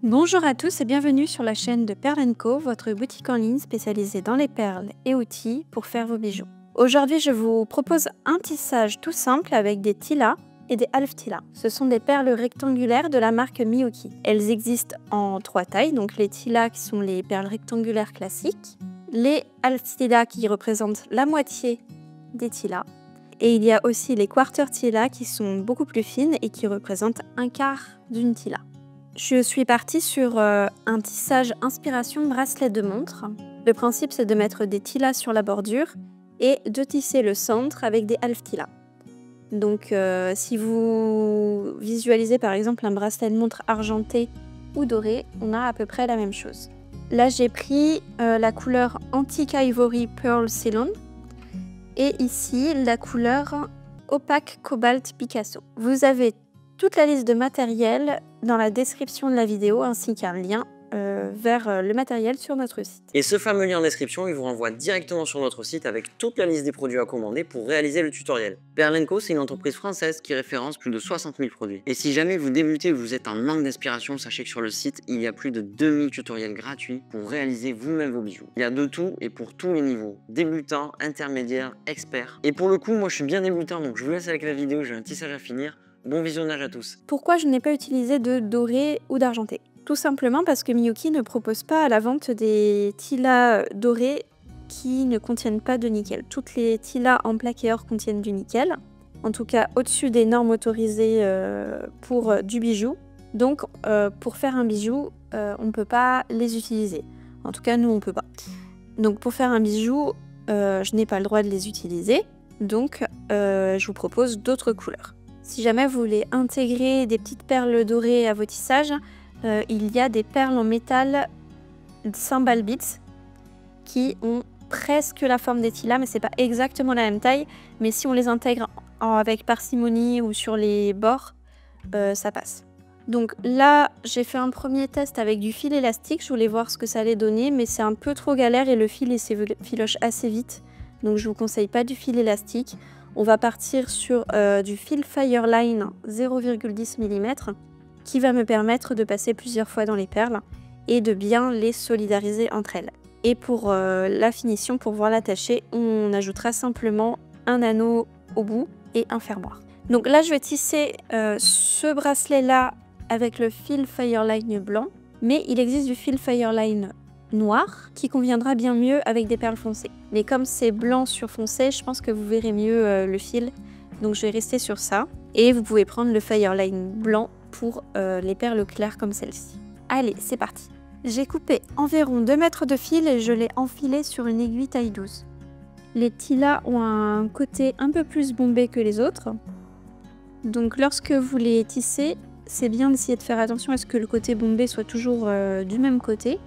Bonjour à tous et bienvenue sur la chaîne de Perle & Co, votre boutique en ligne spécialisée dans les perles et outils pour faire vos bijoux. Aujourd'hui, je vous propose un tissage tout simple avec des tilas et des half tilas. Ce sont des perles rectangulaires de la marque Miyuki. Elles existent en 3 tailles, donc les tilas qui sont les perles rectangulaires classiques, les half tilas qui représentent la moitié des tilas, et il y a aussi les quarter tilas qui sont beaucoup plus fines et qui représentent un quart d'une tila. Je suis partie sur un tissage inspiration bracelet de montre. Le principe, c'est de mettre des tilas sur la bordure et de tisser le centre avec des half tilas. Donc, si vous visualisez par exemple un bracelet de montre argenté ou doré, on a à peu près la même chose. Là, j'ai pris la couleur Antique Ivory Pearl Ceylon et ici la couleur Opaque Cobalt Picasso. Vous avez toute la liste de matériel dans la description de la vidéo ainsi qu'un lien vers le matériel sur notre site. Et ce fameux lien en description, il vous renvoie directement sur notre site avec toute la liste des produits à commander pour réaliser le tutoriel. Perle & Co, c'est une entreprise française qui référence plus de 60 000 produits. Et si jamais vous débutez ou vous êtes en manque d'inspiration, sachez que sur le site, il y a plus de 2000 tutoriels gratuits pour réaliser vous-même vos bijoux. Il y a de tout et pour tous les niveaux, débutants, intermédiaires, experts. Et pour le coup, moi je suis bien débutant, donc je vous laisse avec la vidéo, j'ai un tissage à finir. Bon visionnage à tous. Pourquoi je n'ai pas utilisé de doré ou d'argenté? Tout simplement parce que Miyuki ne propose pas à la vente des tilas dorés qui ne contiennent pas de nickel. Toutes les tilas en plaqué or contiennent du nickel, en tout cas au-dessus des normes autorisées pour du bijou. Donc pour faire un bijou, on ne peut pas les utiliser. En tout cas, nous, on ne peut pas. Donc pour faire un bijou, je n'ai pas le droit de les utiliser. Donc je vous propose d'autres couleurs. Si jamais vous voulez intégrer des petites perles dorées à vos tissages, il y a des perles en métal cymbal beads qui ont presque la forme des tilas, mais c'est pas exactement la même taille. Mais si on les intègre avec parcimonie ou sur les bords, ça passe. Donc là, j'ai fait un premier test avec du fil élastique. Je voulais voir ce que ça allait donner, mais c'est un peu trop galère et le fil il s'effiloche assez vite. Donc je vous conseille pas du fil élastique. On va partir sur du fil Fireline 0,10 mm qui va me permettre de passer plusieurs fois dans les perles et de bien les solidariser entre elles. Et pour la finition, pour pouvoir l'attacher, on ajoutera simplement un anneau au bout et un fermoir. Donc là, je vais tisser ce bracelet-là avec le fil Fireline blanc, mais il existe du fil Fireline noir qui conviendra bien mieux avec des perles foncées. Mais comme c'est blanc sur foncé, je pense que vous verrez mieux le fil. Donc je vais rester sur ça. Et vous pouvez prendre le Fireline blanc pour les perles claires comme celle-ci. Allez, c'est parti. J'ai coupé environ 2 mètres de fil et je l'ai enfilé sur une aiguille taille 12. Les tilas ont un côté un peu plus bombé que les autres. Donc lorsque vous les tissez, c'est bien d'essayer de faire attention à ce que le côté bombé soit toujours du même côté.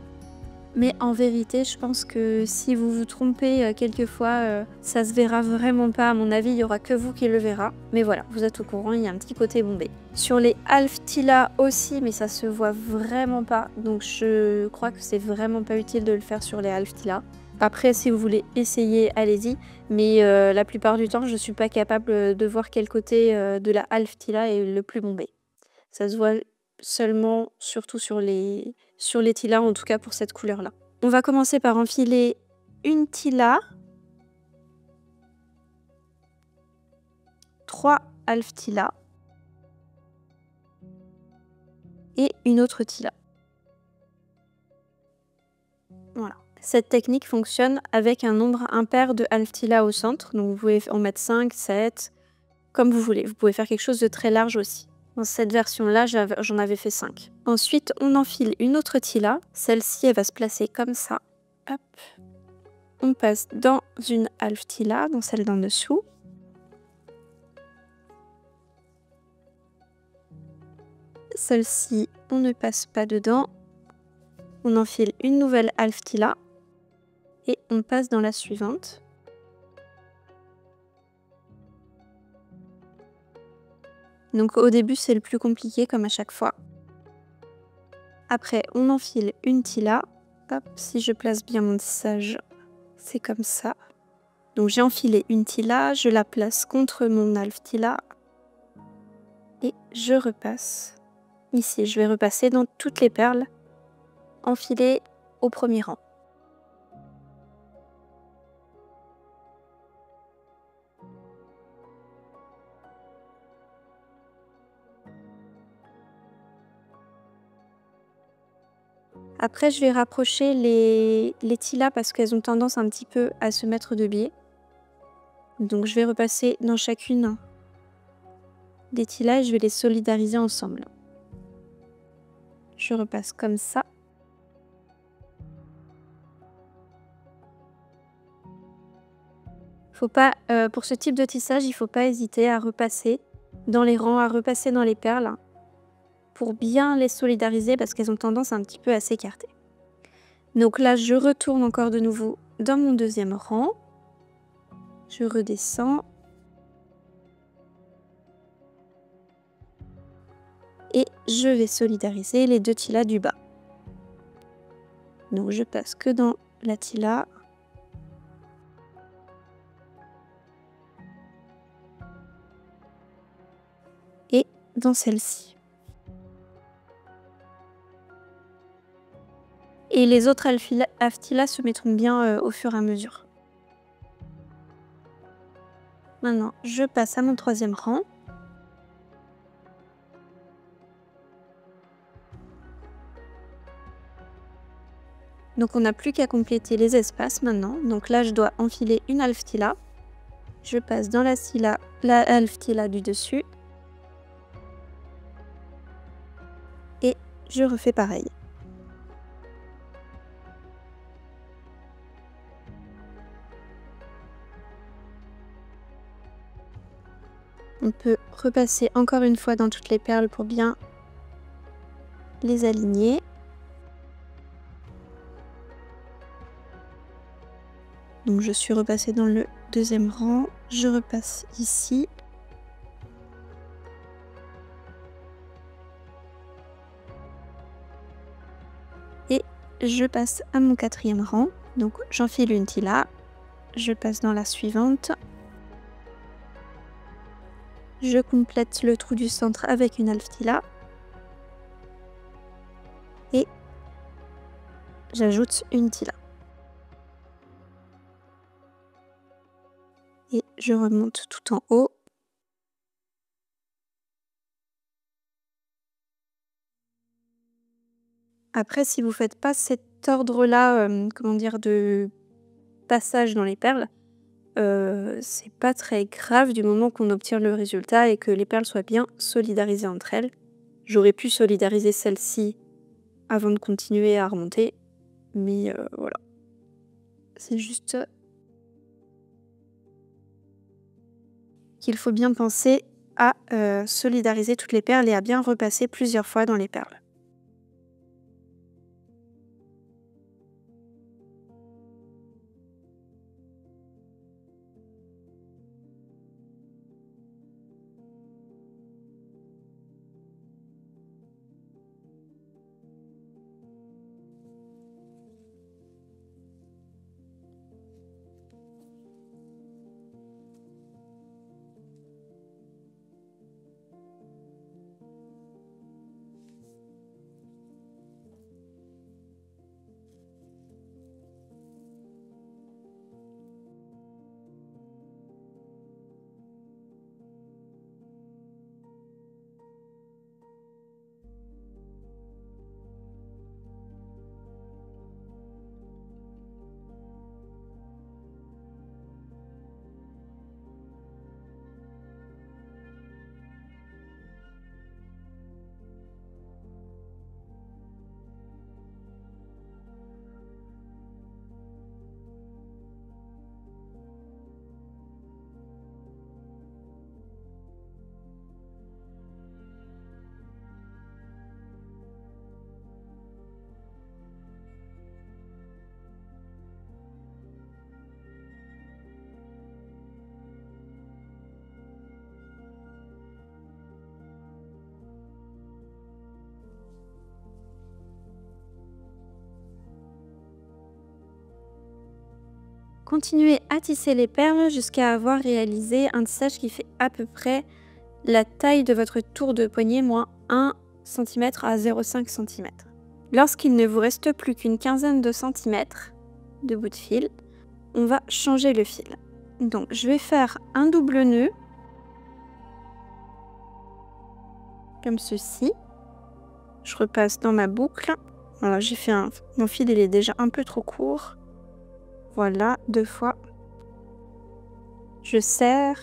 Mais en vérité, je pense que si vous vous trompez quelquefois, ça se verra vraiment pas. À mon avis, il n'y aura que vous qui le verra. Mais voilà, vous êtes au courant, il y a un petit côté bombé. Sur les half tilas aussi, mais ça se voit vraiment pas. Donc je crois que c'est vraiment pas utile de le faire sur les half tilas. Après, si vous voulez essayer, allez-y. Mais la plupart du temps, je suis pas capable de voir quel côté de la half tila est le plus bombé. Ça se voit seulement, surtout sur les tilas, en tout cas pour cette couleur-là. On va commencer par enfiler une tila, 3 half tilas et une autre tila. Voilà. Cette technique fonctionne avec un nombre impair de half tilas au centre, donc vous pouvez en mettre 5, 7, comme vous voulez. Vous pouvez faire quelque chose de très large aussi. Dans cette version-là, j'en avais fait 5. Ensuite, on enfile une autre tila. Celle-ci, elle va se placer comme ça. Hop. On passe dans une half tila, dans celle d'en dessous. Celle-ci, on ne passe pas dedans. On enfile une nouvelle half tila. Et on passe dans la suivante. Donc au début, c'est le plus compliqué, comme à chaque fois. Après, on enfile une tila. Hop, si je place bien mon tissage, c'est comme ça. Donc j'ai enfilé une tila, je la place contre mon half tila. Et je repasse Ici, je vais repasser dans toutes les perles, enfiler au premier rang. Après, je vais rapprocher les tilas parce qu'elles ont tendance un petit peu à se mettre de biais. Donc, je vais repasser dans chacune des tilas et je vais les solidariser ensemble. Je repasse comme ça. Faut pas, pour ce type de tissage, il ne faut pas hésiter à repasser dans les rangs, à repasser dans les perles pour bien les solidariser parce qu'elles ont tendance un petit peu à s'écarter. Donc là, je retourne encore de nouveau dans mon deuxième rang. Je redescends. Et je vais solidariser les deux tilas du bas. Donc je passe que dans la tila. Et dans celle-ci. Et les autres aftilas se mettront bien au fur et à mesure. Maintenant, je passe à mon troisième rang. Donc on n'a plus qu'à compléter les espaces maintenant. Donc là, je dois enfiler une halftila. Je passe dans la halftila du dessus. Et je refais pareil. On peut repasser encore une fois dans toutes les perles pour bien les aligner. Donc je suis repassée dans le deuxième rang, je repasse ici. Et je passe à mon quatrième rang. Donc j'enfile une tila, je passe dans la suivante. Je complète le trou du centre avec une halftila. Et j'ajoute une tila. Et je remonte tout en haut. Après, si vous ne faites pas cet ordre-là, de passage dans les perles, c'est pas très grave du moment qu'on obtient le résultat et que les perles soient bien solidarisées entre elles. J'aurais pu solidariser celle-ci avant de continuer à remonter, mais voilà. C'est juste qu'il faut bien penser à solidariser toutes les perles et à bien repasser plusieurs fois dans les perles. Continuez à tisser les perles jusqu'à avoir réalisé un tissage qui fait à peu près la taille de votre tour de poignet moins 1 cm à 0,5 cm. Lorsqu'il ne vous reste plus qu'une quinzaine de centimètres de bout de fil, on va changer le fil. Donc je vais faire un double nœud, comme ceci. Je repasse dans ma boucle. Voilà, j'ai fait mon fil, il est déjà un peu trop court. Voilà, 2 fois. Je serre,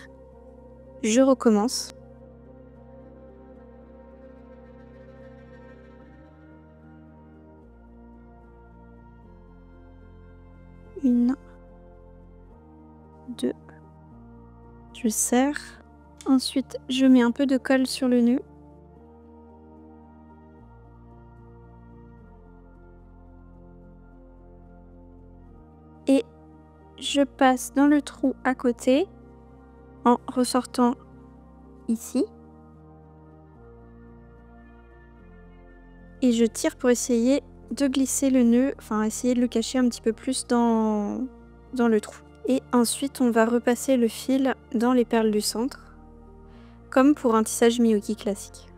je recommence. Une, 2, je serre. Ensuite, je mets un peu de colle sur le nœud. Et je passe dans le trou à côté en ressortant ici. Et je tire pour essayer de glisser le nœud, enfin essayer de le cacher un petit peu plus dans le trou. Et ensuite, on va repasser le fil dans les perles du centre, comme pour un tissage Miyuki classique.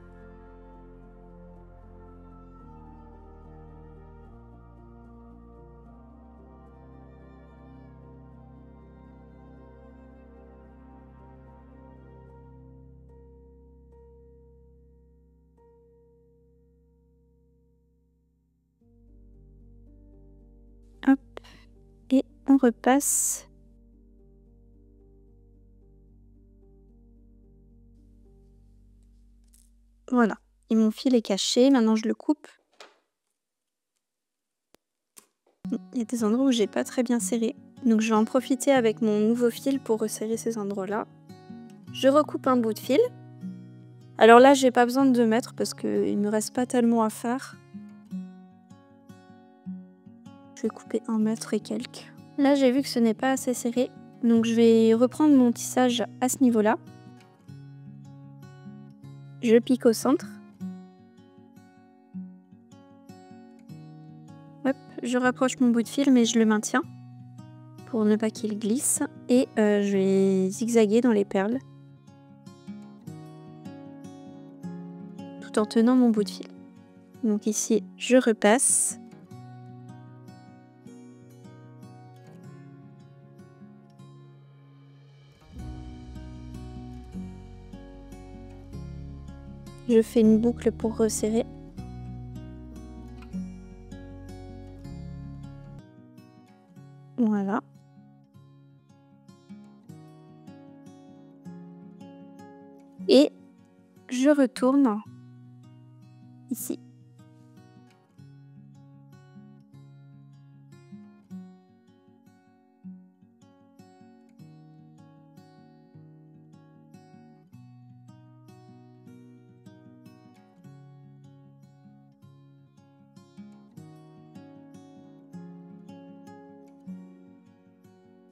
Hop, et on repasse. Voilà, et mon fil est caché, maintenant je le coupe. Il y a des endroits où j'ai pas très bien serré, donc je vais en profiter avec mon nouveau fil pour resserrer ces endroits-là. Je recoupe un bout de fil. Alors là, j'ai pas besoin de 2 mètres parce qu'il me reste pas tellement à faire. Je vais couper 1 mètre et quelques. Là, j'ai vu que ce n'est pas assez serré, donc je vais reprendre mon tissage à ce niveau-là. Je pique au centre. Hop, je rapproche mon bout de fil, mais je le maintiens pour ne pas qu'il glisse. Et je vais zigzaguer dans les perles, tout en tenant mon bout de fil. Donc ici, je repasse. Je fais une boucle pour resserrer. Voilà. Et je retourne ici.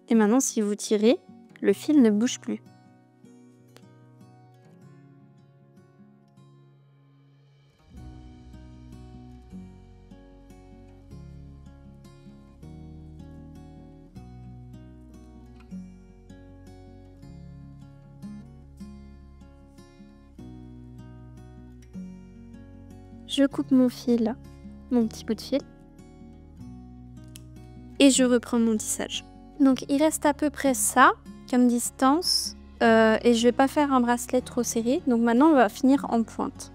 Et maintenant, si vous tirez, le fil ne bouge plus. Je coupe mon fil, mon petit bout de fil, et je reprends mon tissage. Donc il reste à peu près ça comme distance, et je vais pas faire un bracelet trop serré. Donc maintenant on va finir en pointe.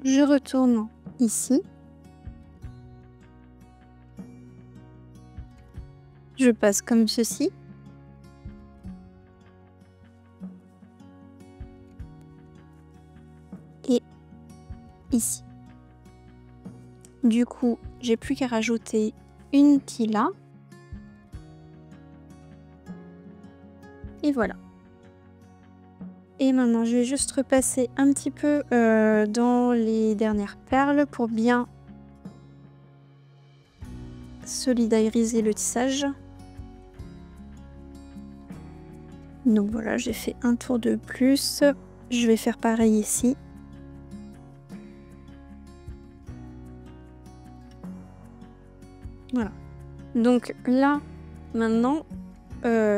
Je retourne ici. Je passe comme ceci. Et ici. Du coup, j'ai plus qu'à rajouter une tila. Et voilà. Et maintenant, je vais juste repasser un petit peu dans les dernières perles pour bien solidariser le tissage. Donc voilà, j'ai fait un tour de plus. Je vais faire pareil ici. Voilà. Donc là, maintenant,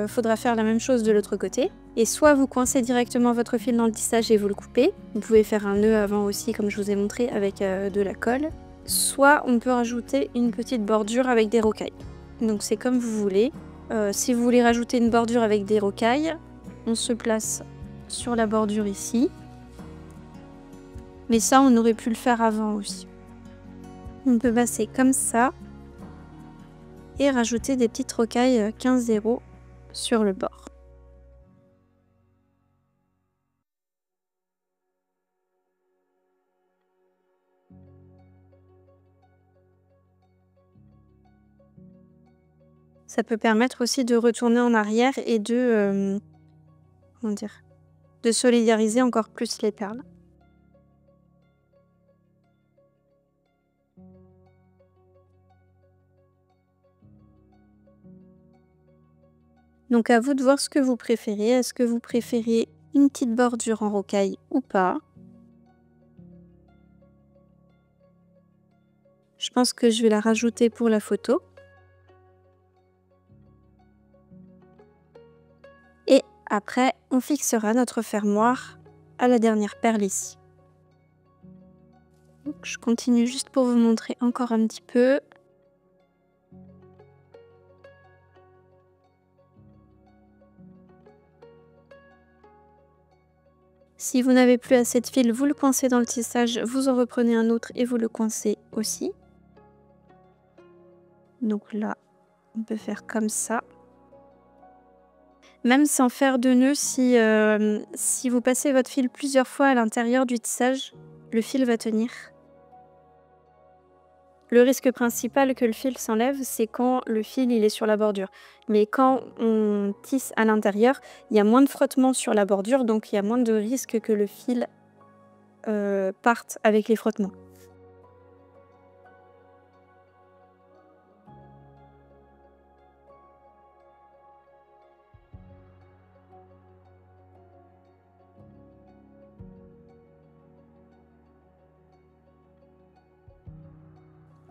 faudra faire la même chose de l'autre côté. Et soit vous coincez directement votre fil dans le tissage et vous le coupez. Vous pouvez faire un nœud avant aussi, comme je vous ai montré, avec de la colle. Soit on peut rajouter une petite bordure avec des rocailles. Donc c'est comme vous voulez. Si vous voulez rajouter une bordure avec des rocailles, on se place sur la bordure ici. Mais ça, on aurait pu le faire avant aussi. On peut passer comme ça et rajouter des petites rocailles 15-0 sur le bord. Ça peut permettre aussi de retourner en arrière et de, comment dire, de solidariser encore plus les perles. Donc à vous de voir ce que vous préférez. Est-ce que vous préférez une petite bordure en rocaille ou pas? Je pense que je vais la rajouter pour la photo. Et après, on fixera notre fermoir à la dernière perle ici. Donc, je continue juste pour vous montrer encore un petit peu. Si vous n'avez plus assez de fil, vous le coincez dans le tissage, vous en reprenez un autre et vous le coincez aussi. Donc là, on peut faire comme ça. Même sans faire de nœud, si vous passez votre fil plusieurs fois à l'intérieur du tissage, le fil va tenir. Le risque principal que le fil s'enlève, c'est quand le fil il est sur la bordure. Mais quand on tisse à l'intérieur, il y a moins de frottement sur la bordure, donc il y a moins de risque que le fil parte avec les frottements.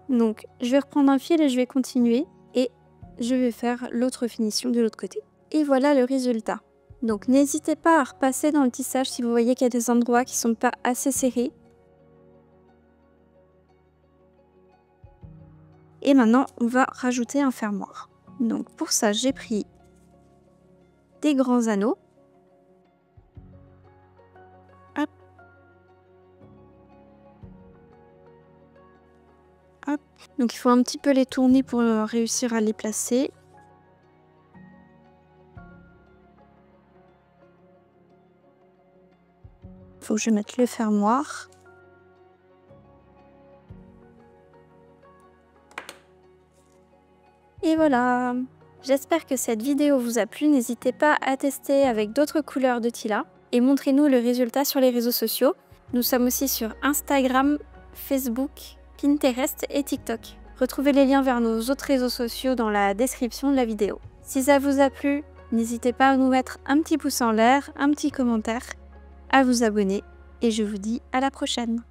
Donc, je vais reprendre un fil et je vais continuer et je vais faire l'autre finition de l'autre côté. Et voilà le résultat. Donc, n'hésitez pas à repasser dans le tissage si vous voyez qu'il y a des endroits qui ne sont pas assez serrés. Et maintenant, on va rajouter un fermoir. Donc, pour ça, j'ai pris des grands anneaux. Hop. Hop. Donc il faut un petit peu les tourner pour réussir à les placer. Il faut que je mette le fermoir. Et voilà. J'espère que cette vidéo vous a plu. N'hésitez pas à tester avec d'autres couleurs de Tilla et montrez-nous le résultat sur les réseaux sociaux. Nous sommes aussi sur Instagram, Facebook, Pinterest et TikTok. Retrouvez les liens vers nos autres réseaux sociaux dans la description de la vidéo. Si ça vous a plu, n'hésitez pas à nous mettre un petit pouce en l'air, un petit commentaire, à vous abonner et je vous dis à la prochaine.